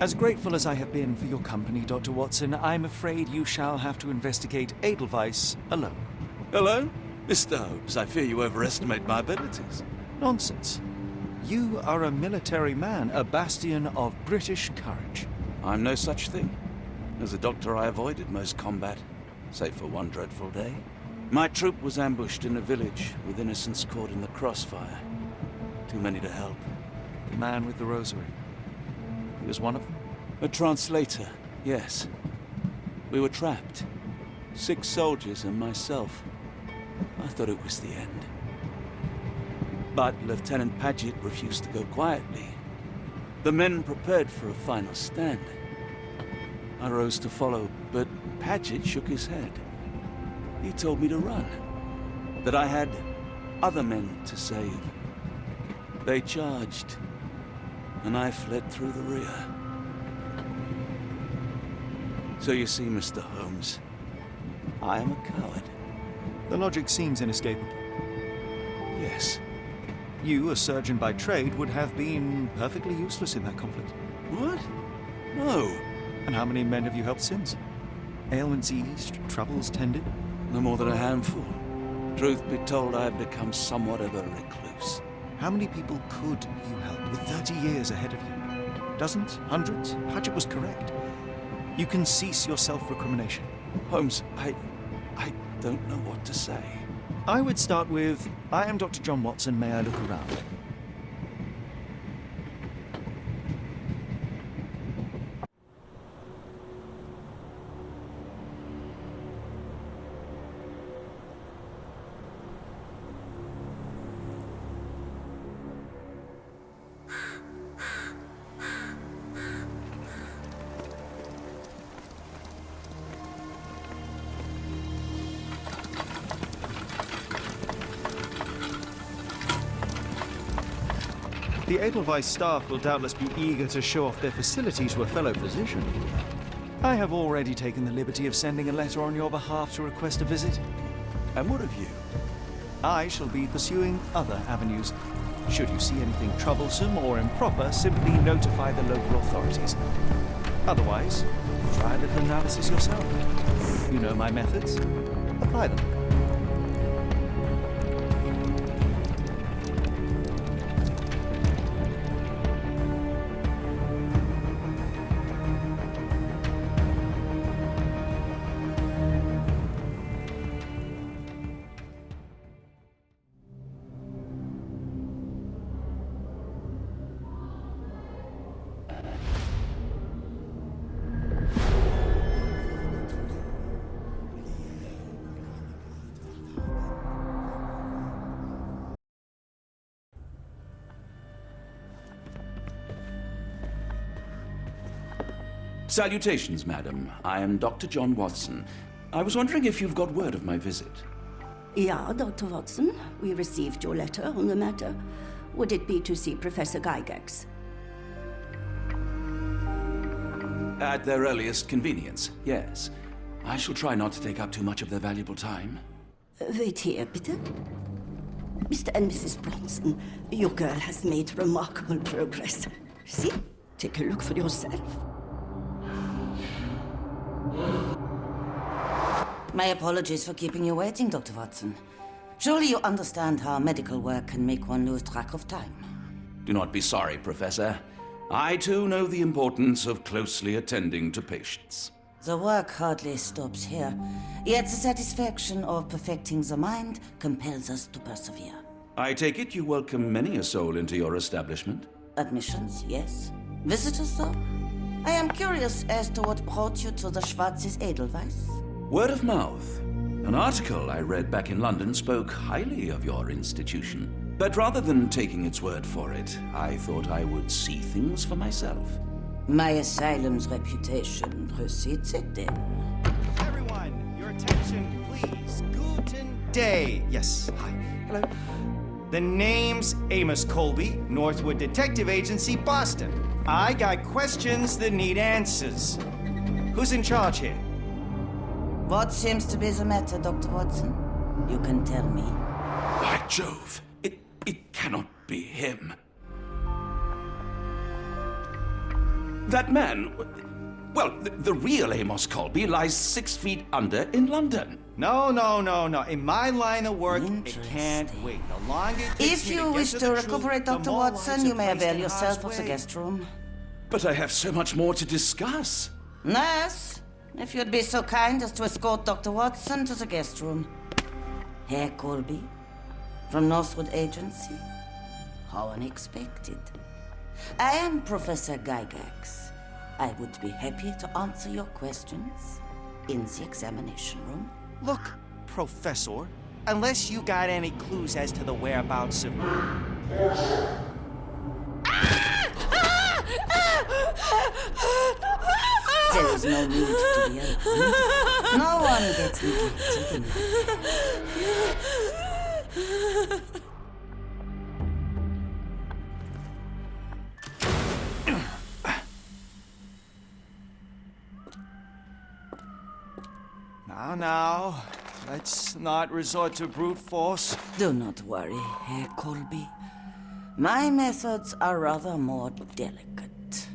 As grateful as I have been for your company, Dr. Watson, I'm afraid you shall have to investigate Edelweiss alone. Hello? Mr. Holmes, I fear you overestimate my abilities. Nonsense. You are a military man, a bastion of British courage. I'm no such thing. As a doctor, I avoided most combat, save for one dreadful day. My troop was ambushed in a village, with innocents caught in the crossfire. Too many to help. The man with the rosary. He was one of them? A translator, yes. We were trapped. 6 soldiers and myself. I thought it was the end. But Lieutenant Paget refused to go quietly. The men prepared for a final stand. I rose to follow, but Paget shook his head. He told me to run. That I had other men to save. They charged, and I fled through the rear. So you see, Mr. Holmes, I am a coward. The logic seems inescapable. Yes. You, a surgeon by trade, would have been perfectly useless in that conflict. What? No. And how many men have you helped since? Ailments eased, troubles tended? No more than a handful. Truth be told, I have become somewhat of a recluse. How many people could you help with 30 years ahead of you? Dozens? Hundreds? Paget was correct. You can cease your self-recrimination. Holmes, I don't know what to say. I would start with, I am Dr. John Watson, may I look around? The Edelweiss staff will doubtless be eager to show off their facility to a fellow physician. I have already taken the liberty of sending a letter on your behalf to request a visit. And what of you? I shall be pursuing other avenues. Should you see anything troublesome or improper, simply notify the local authorities. Otherwise, try a little analysis yourself. You know my methods. Apply them. Salutations, madam. I am Dr. John Watson. I was wondering if you've got word of my visit. Yeah, Dr. Watson. We received your letter on the matter. Would it be to see Professor Gygax? At their earliest convenience, yes. I shall try not to take up too much of their valuable time. Wait here, bitte. Mr. and Mrs. Bronson, your girl has made remarkable progress. See? Take a look for yourself. My apologies for keeping you waiting, Dr. Watson. Surely you understand how medical work can make one lose track of time. Do not be sorry, Professor. I too know the importance of closely attending to patients. The work hardly stops here, yet the satisfaction of perfecting the mind compels us to persevere. I take it you welcome many a soul into your establishment? Admissions, yes. Visitors, though? I am curious as to what brought you to the Schwarzes Edelweiss. Word of mouth. An article I read back in London spoke highly of your institution. But rather than taking its word for it, I thought I would see things for myself. My asylum's reputation precedes it, then. Everyone, your attention, please. Guten Day. Yes, hi. Hello. The name's Amos Colby, Northwood Detective Agency, Boston. I got questions that need answers. Who's in charge here? What seems to be the matter, Dr. Watson? You can tell me. By Jove, it cannot be him. That man... Well, the real Amos Colby lies 6 feet under in London. No. In my line of work, it can't wait. The longer it takes If me you to get wish to to the recuperate, truth, the Dr. more Watson, lives you are may placed avail in yourself harm's of the way. guest room. But I have so much more to discuss. Nurse, if you'd be so kind as to escort Dr. Watson to the guest room. Herr Colby, from Northwood Agency. How unexpected. I am Professor Gygax. I would be happy to answer your questions in the examination room. Look, Professor, unless you got any clues as to the whereabouts of... There is no need to be alarmed. No one gets neglected in life. Now, let's not resort to brute force. Do not worry, Herr Colby. My methods are rather more delicate.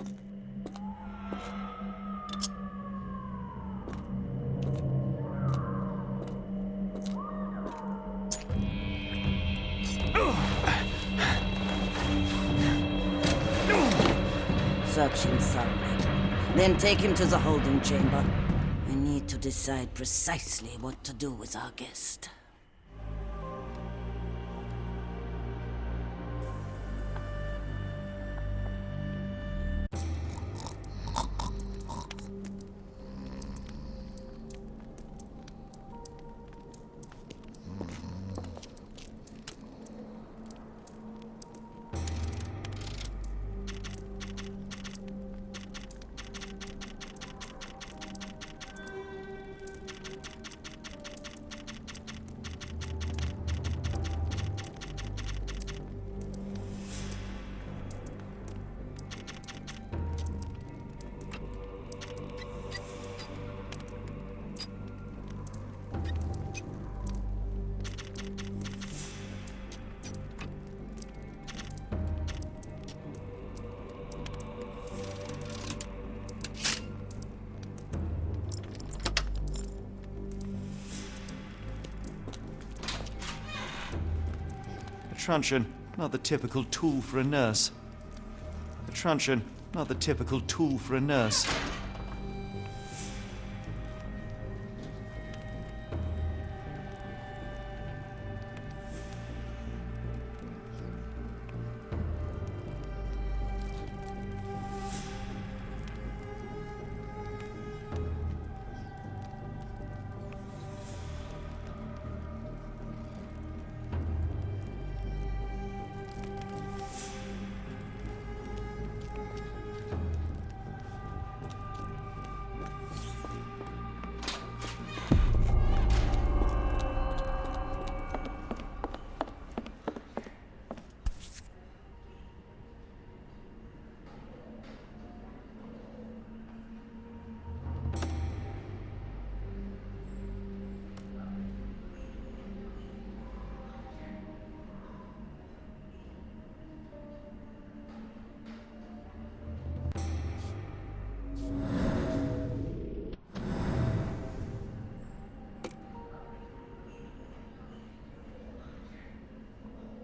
Search him thoroughly. Then take him to the holding chamber. I need to decide precisely what to do with our guest. A truncheon, not the typical tool for a nurse. A truncheon, not the typical tool for a nurse.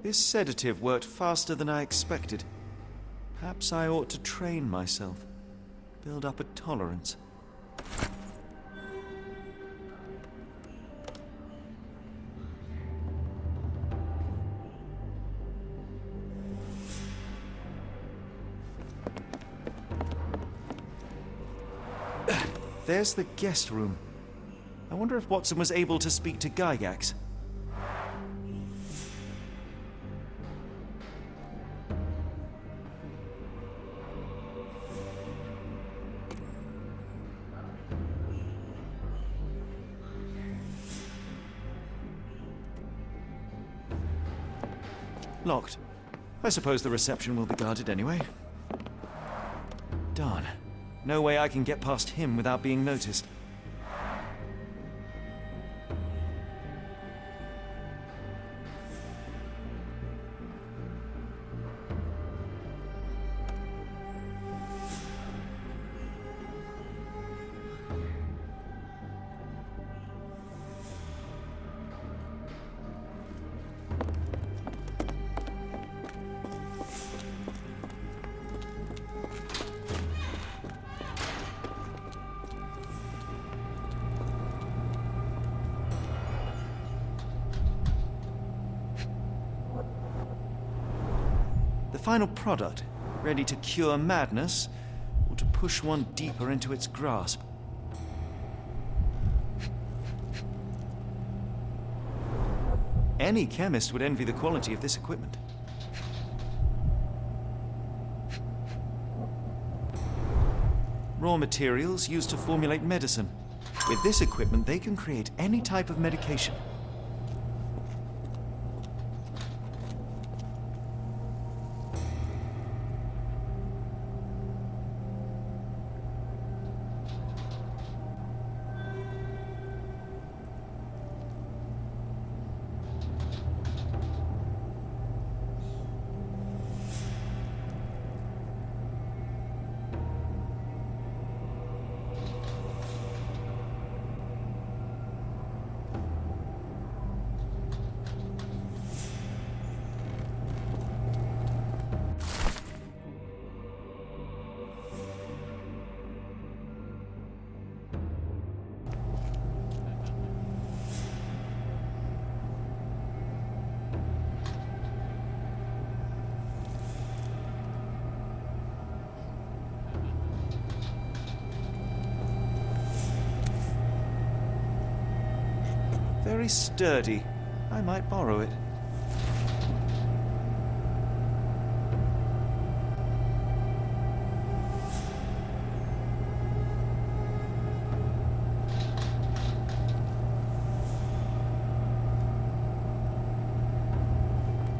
This sedative worked faster than I expected. Perhaps I ought to train myself. Build up a tolerance. There's the guest room. I wonder if Watson was able to speak to Gygax. Locked. I suppose the reception will be guarded anyway. Darn. No way I can get past him without being noticed. final product, ready to cure madness or to push one deeper into its grasp. Any chemist would envy the quality of this equipment. Raw materials used to formulate medicine. With this equipment, they can create any type of medication. Very sturdy. I might borrow it.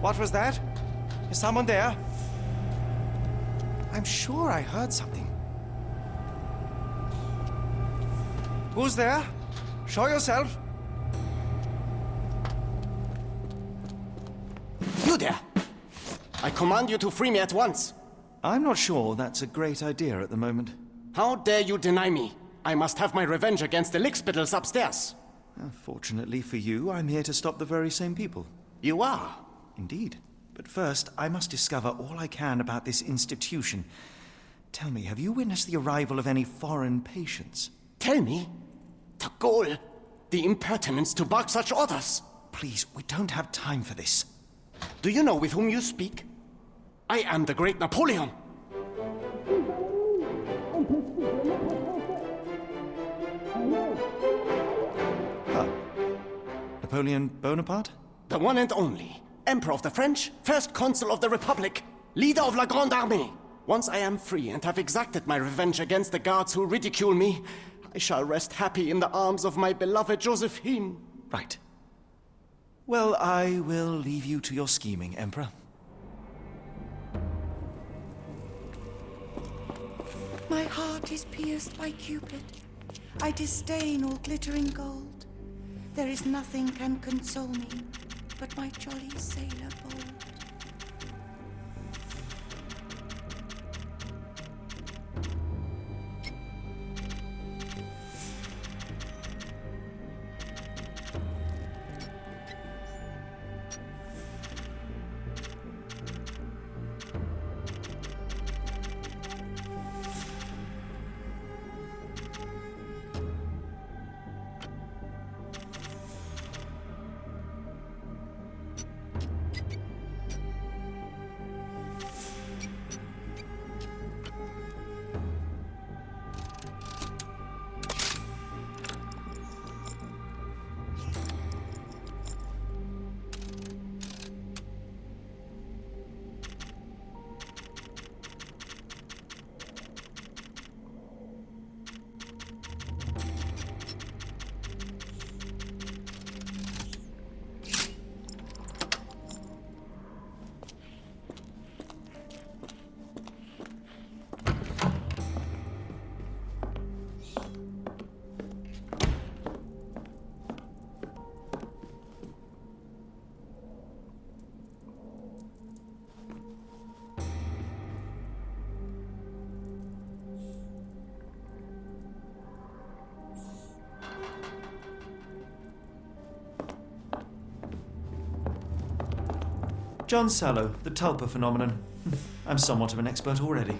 What was that? Is someone there? I'm sure I heard something. Who's there? Show yourself. You there! I command you to free me at once. I'm not sure that's a great idea at the moment. How dare you deny me? I must have my revenge against the lickspittles upstairs. Fortunately for you, I'm here to stop the very same people. You are? Indeed. But first, I must discover all I can about this institution. Tell me, have you witnessed the arrival of any foreign patients? Tell me? The gall, the impertinence to bark such orders. Please, we don't have time for this. Do you know with whom you speak? I am the great Napoleon. Ah, Napoleon Bonaparte? The one and only. Emperor of the French, first consul of the Republic, leader of La Grande Armée. Once I am free and have exacted my revenge against the guards who ridicule me, I shall rest happy in the arms of my beloved Josephine. Right. Well, I will leave you to your scheming, Emperor. My heart is pierced by Cupid. I disdain all glittering gold. There is nothing can console me but my jolly sailor bold. John Sallow, the Tulpa phenomenon. I'm somewhat of an expert already.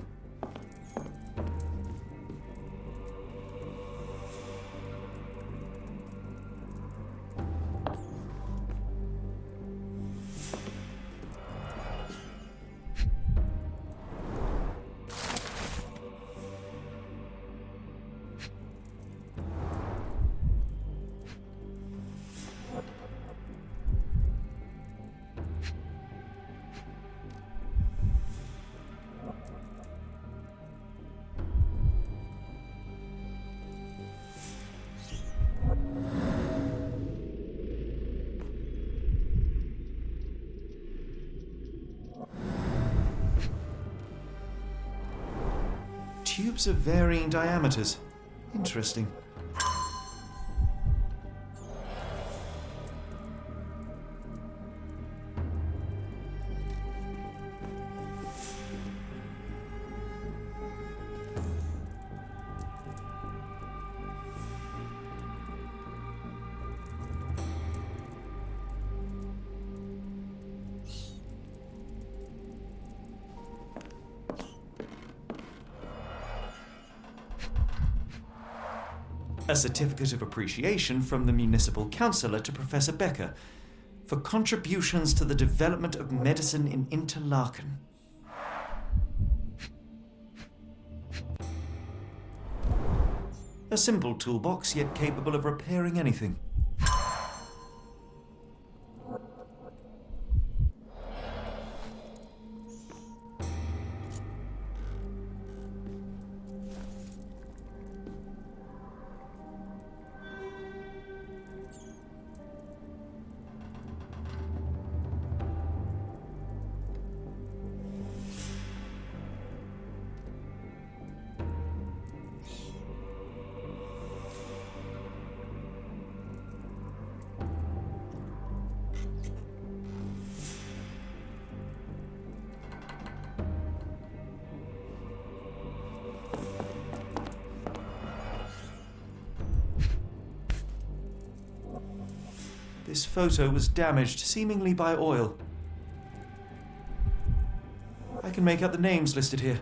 tubes of varying diameters. Interesting. A certificate of appreciation from the municipal councillor to Professor Becker for contributions to the development of medicine in Interlaken. A simple toolbox, yet capable of repairing anything. This photo was damaged, seemingly by oil. I can make out the names listed here.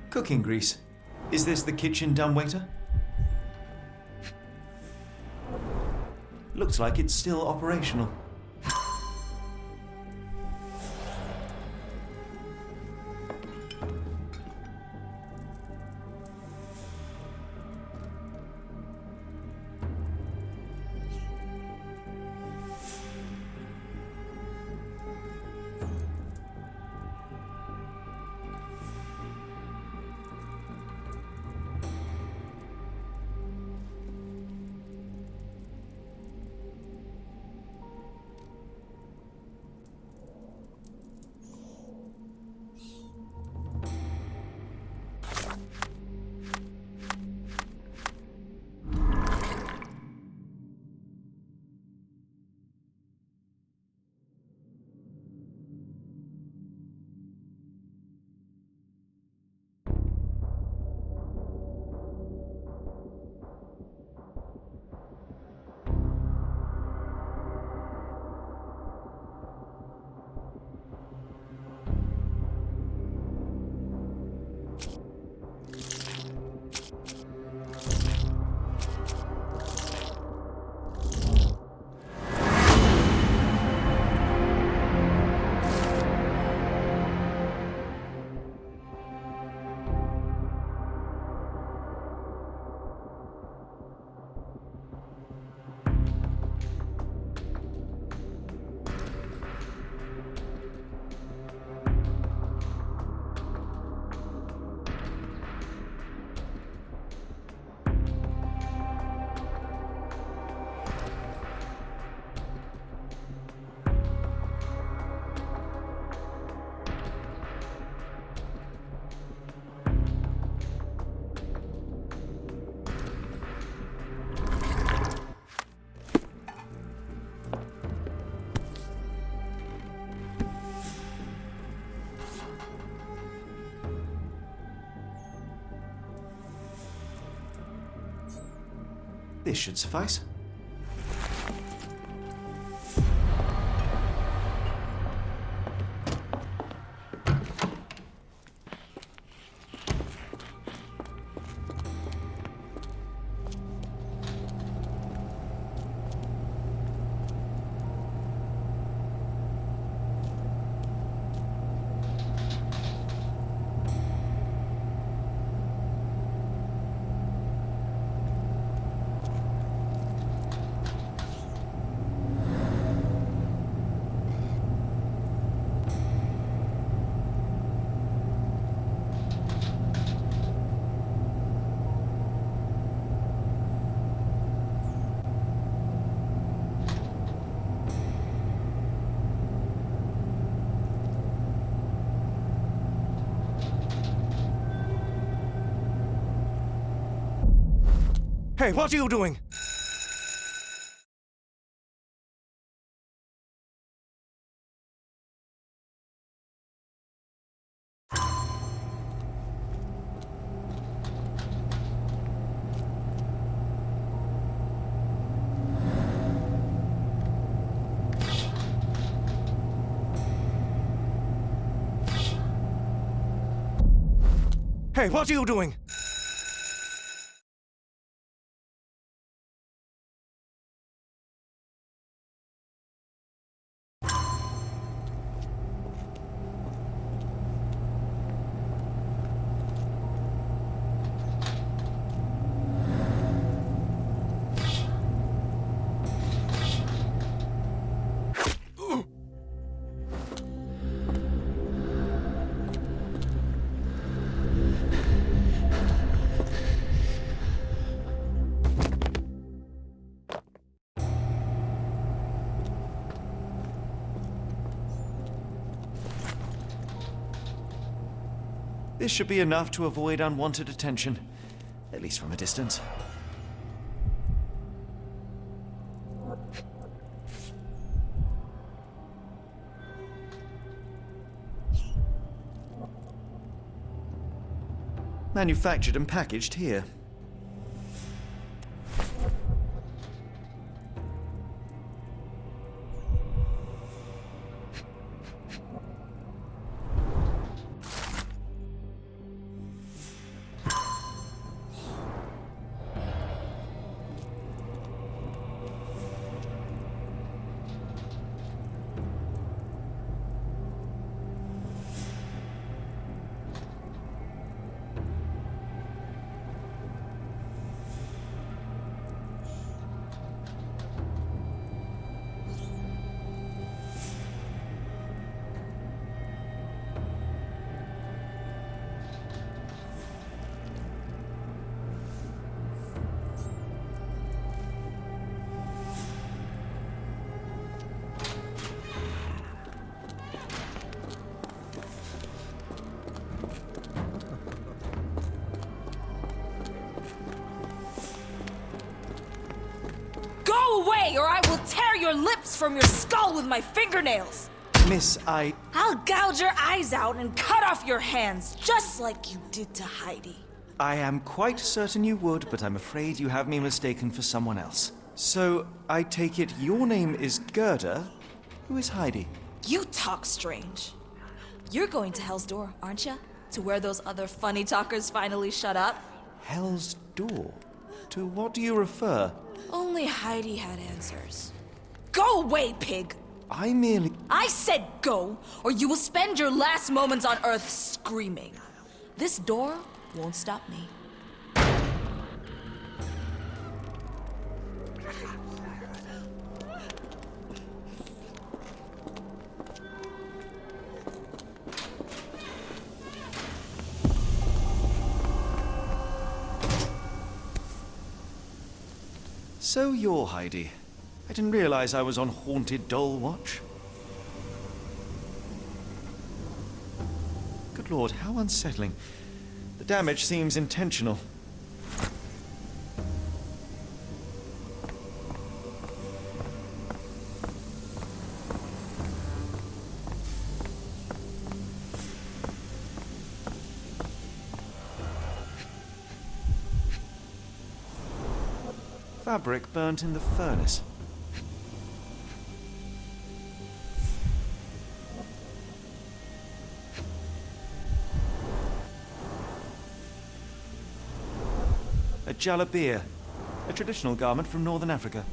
Cooking grease. Is this the kitchen dumbwaiter? Looks like it's still operational. This should suffice. Hey, what are you doing? Hey, what are you doing? This should be enough to avoid unwanted attention, at least from a distance. Manufactured and packaged here. Go away, or I will tear your lips from your skull with my fingernails! Miss, I'll gouge your eyes out and cut off your hands, just like you did to Heidi. I am quite certain you would, but I'm afraid you have me mistaken for someone else. So, I take it your name is Gerda? Who is Heidi? You talk strange. You're going to Hell's Door, aren't you? To where those other funny talkers finally shut up? Hell's Door? To what do you refer? Only Heidi had answers. Go away, pig! I said go, or you will spend your last moments on Earth screaming. This door won't stop me. So you're Heidi. I didn't realize I was on Haunted Doll Watch. Good Lord, how unsettling. The damage seems intentional. Fabric burnt in the furnace. A jalabia, a traditional garment from northern Africa.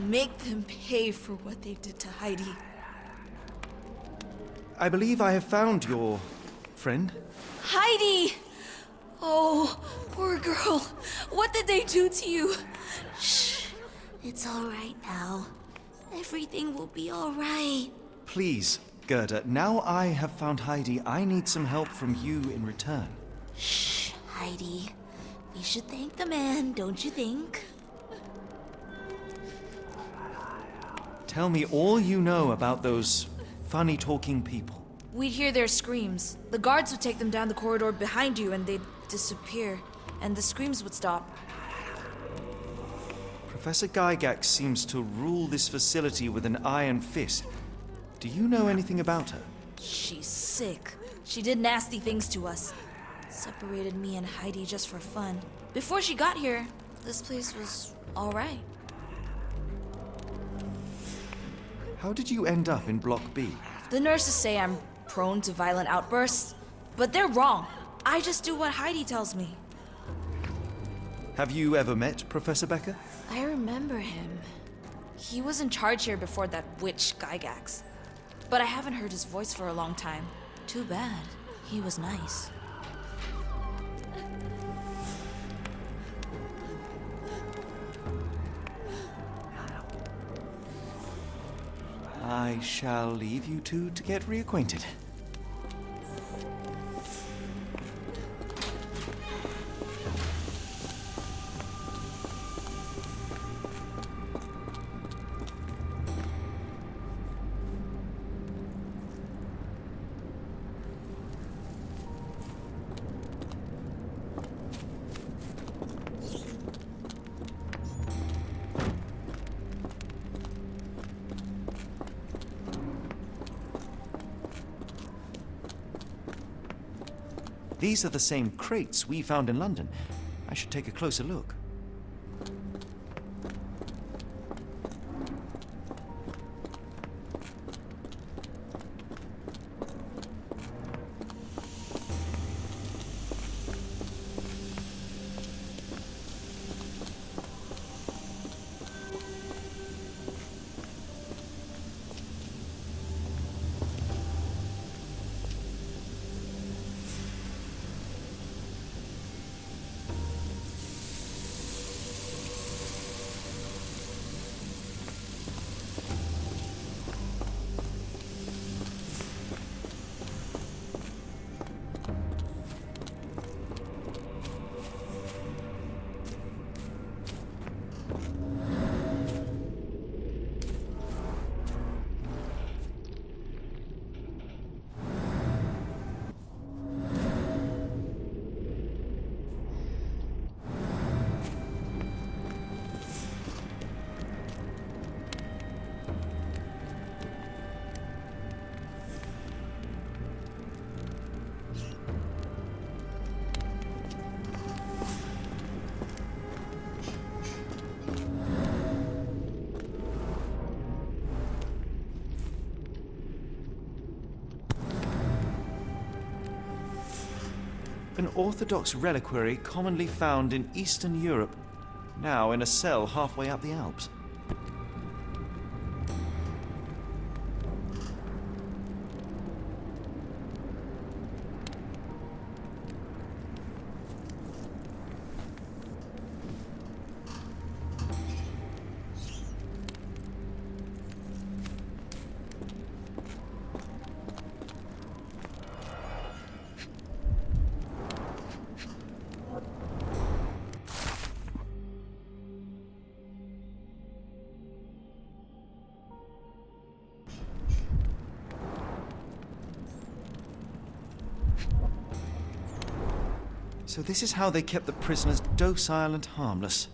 Make them pay for what they did to Heidi. I believe I have found your friend? Heidi! Oh, poor girl. What did they do to you? Shh. It's all right now. Everything will be all right. Please, Gerda, now I have found Heidi, I need some help from you in return. Shh, Heidi. We should thank the man, don't you think? Tell me all you know about those funny-talking people. We'd hear their screams. The guards would take them down the corridor behind you and they'd disappear. And the screams would stop. Professor Gygax seems to rule this facility with an iron fist. Do you know anything about her? She's sick. She did nasty things to us. Separated me and Heidi just for fun. Before she got here, this place was all right. How did you end up in Block B? The nurses say I'm prone to violent outbursts, but they're wrong. I just do what Heidi tells me. Have you ever met Professor Becker? I remember him. He was in charge here before that witch Gygax. But I haven't heard his voice for a long time. Too bad. He was nice. I shall leave you two to get reacquainted. These are the same crates we found in London. I should take a closer look. An Orthodox reliquary commonly found in Eastern Europe, now in a cell halfway up the Alps. So this is how they kept the prisoners docile and harmless.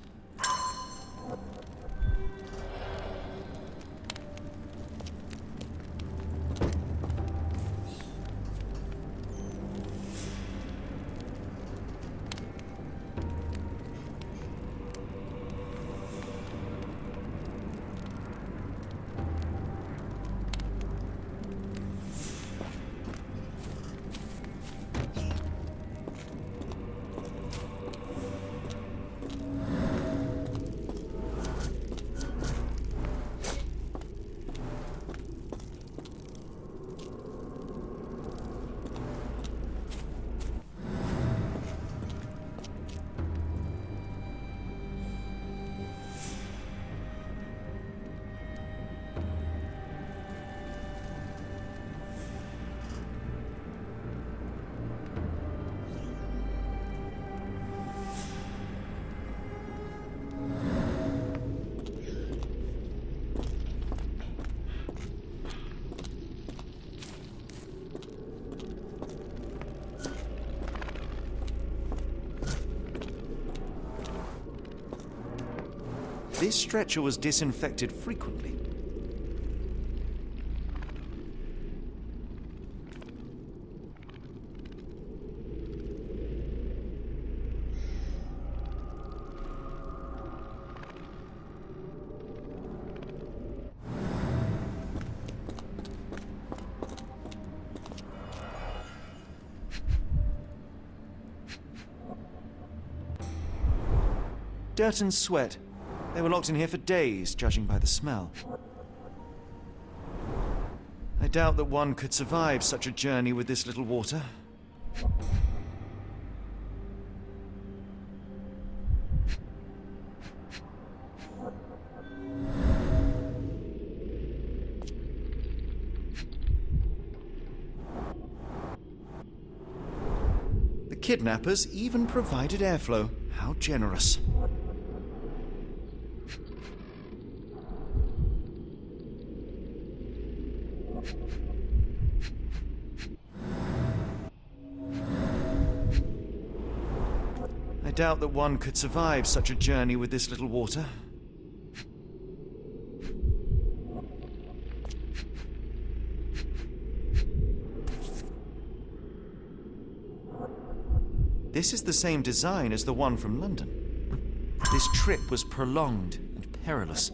This stretcher was disinfected frequently. Dirt and sweat. They were locked in here for days, judging by the smell. I doubt that one could survive such a journey with this little water. The kidnappers even provided airflow. How generous. I doubt that one could survive such a journey with this little water. This is the same design as the one from London. This trip was prolonged and perilous.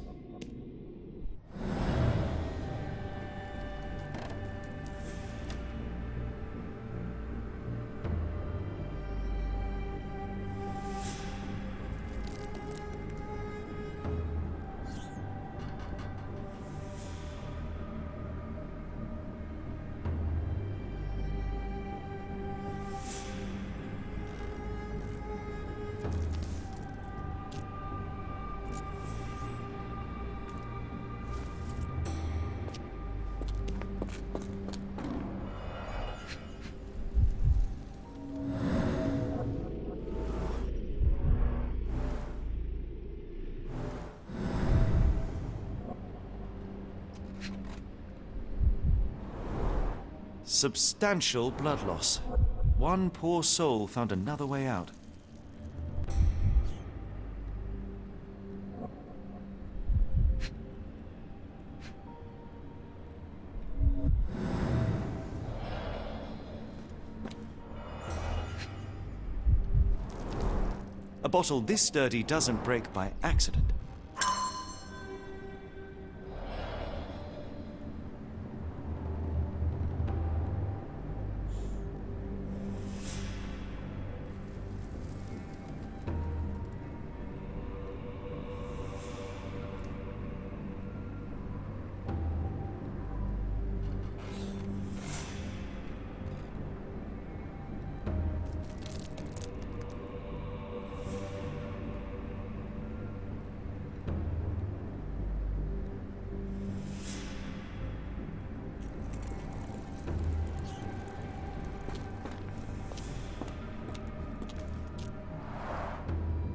Substantial blood loss. One poor soul found another way out. A bottle this sturdy doesn't break by accident.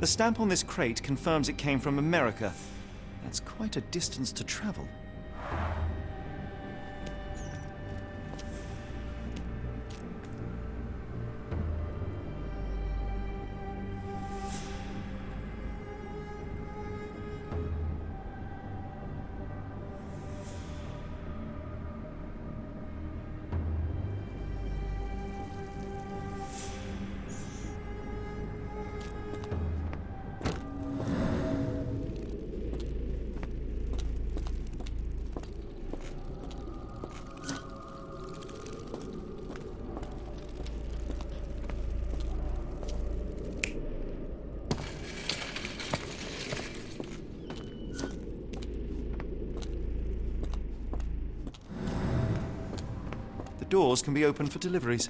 The stamp on this crate confirms it came from America. That's quite a distance to travel. Doors can be opened for deliveries.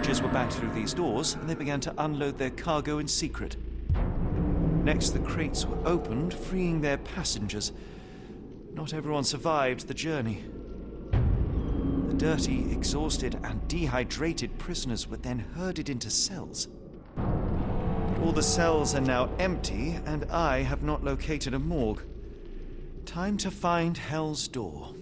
passengers were back through these doors, and they began to unload their cargo in secret. Next, the crates were opened, freeing their passengers. Not everyone survived the journey. The dirty, exhausted, and dehydrated prisoners were then herded into cells. But all the cells are now empty, and I have not located a morgue. Time to find Hell's Door.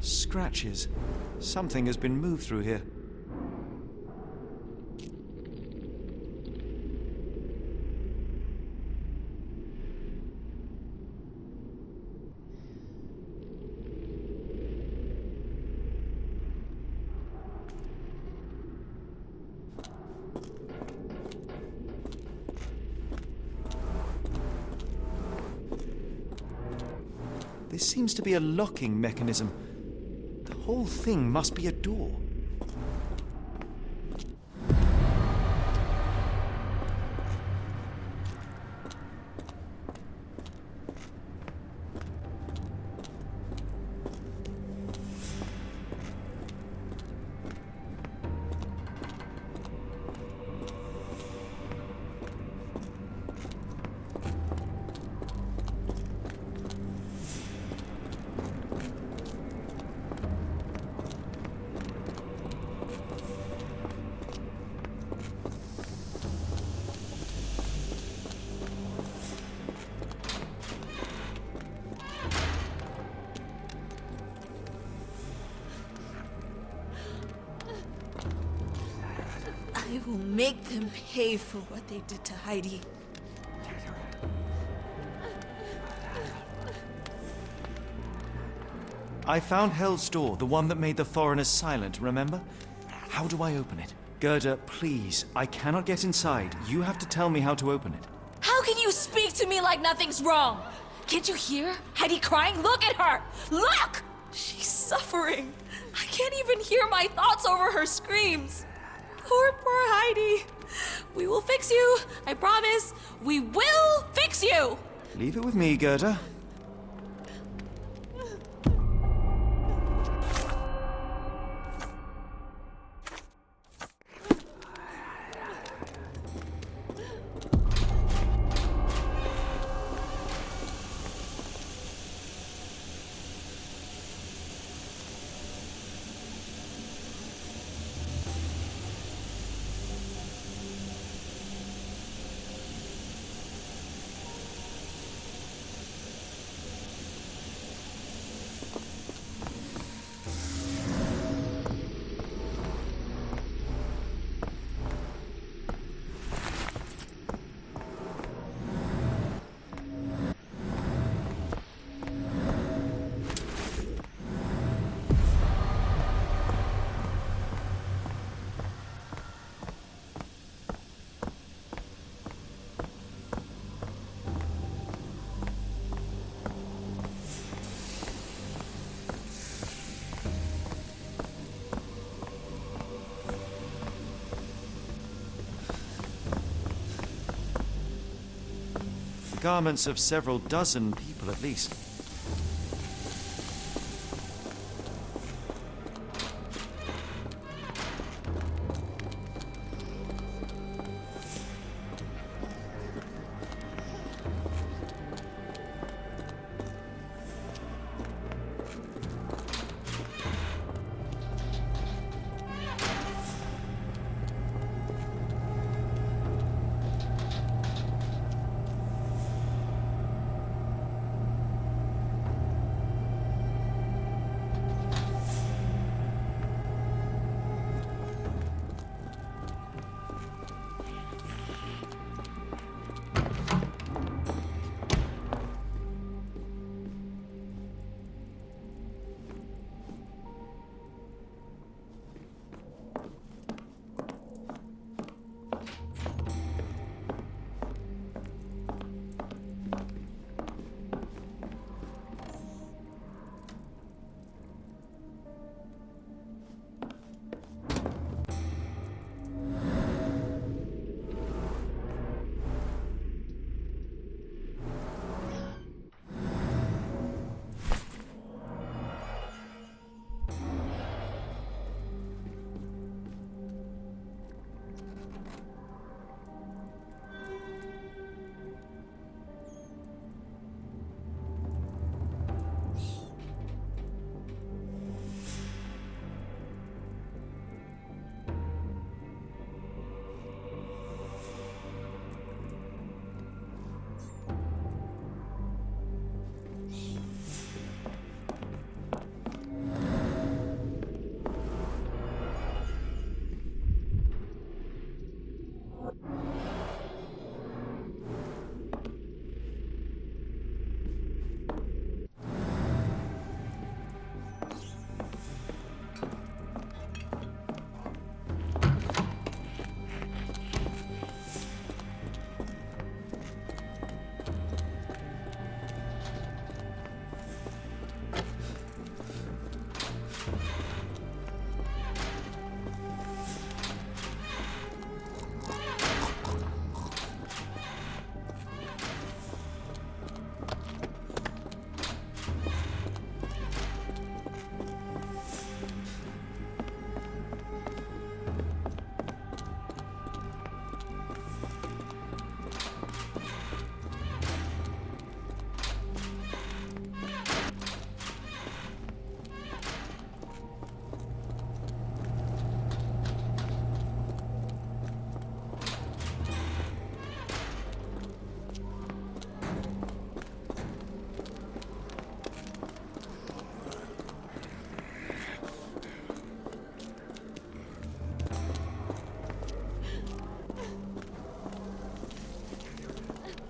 Scratches. Something has been moved through here. This seems to be a locking mechanism. The whole thing must be a door. I will make them pay for what they did to Heidi. I found Hell's Door, the one that made the foreigners silent, remember? How do I open it? Gerda, please, I cannot get inside. You have to tell me how to open it. How can you speak to me like nothing's wrong? Can't you hear Heidi crying? Look at her! Look! She's suffering. I can't even hear my thoughts over her screams. Poor Heidi. We will fix you. I promise. We will fix you. Leave it with me, Gerda. Garments of several dozen people at least.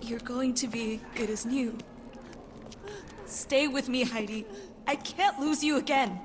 You're going to be good as new. Stay with me, Heidi. I can't lose you again.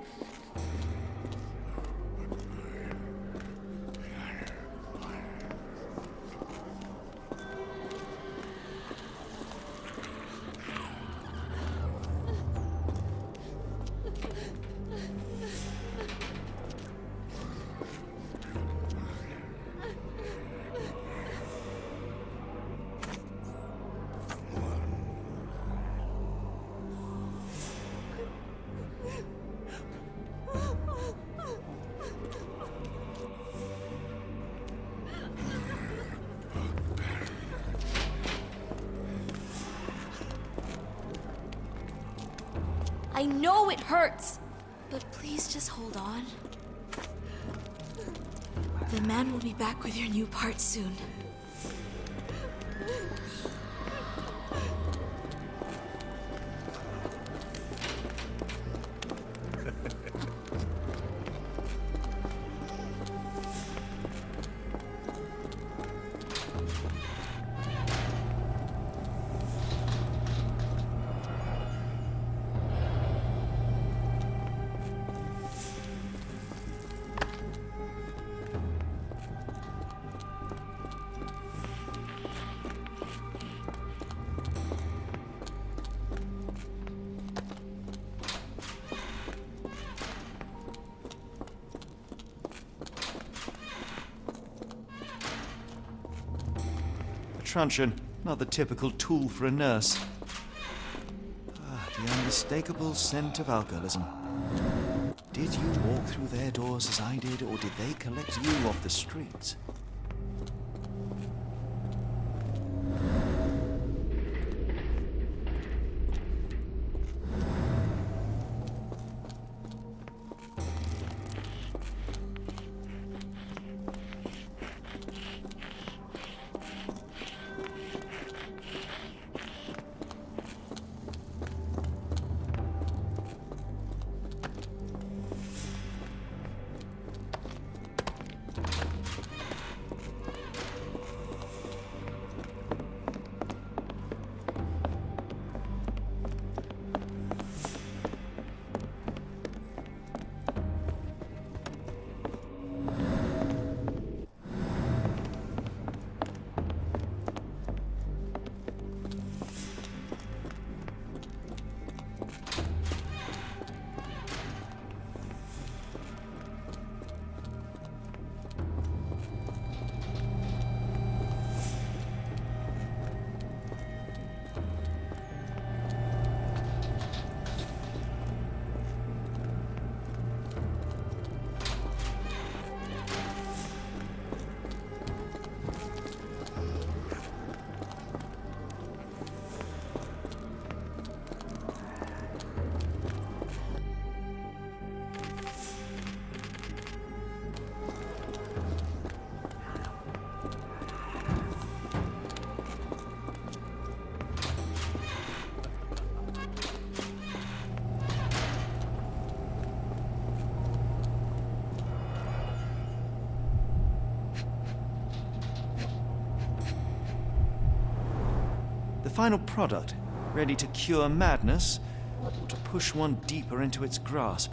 I know it hurts, But please just hold on. The man will be back with your new part soon. Truncheon, not the typical tool for a nurse. The unmistakable scent of alcoholism. Did you walk through their doors as I did, or did they collect you off the streets? The final product, ready to cure madness, or to push one deeper into its grasp.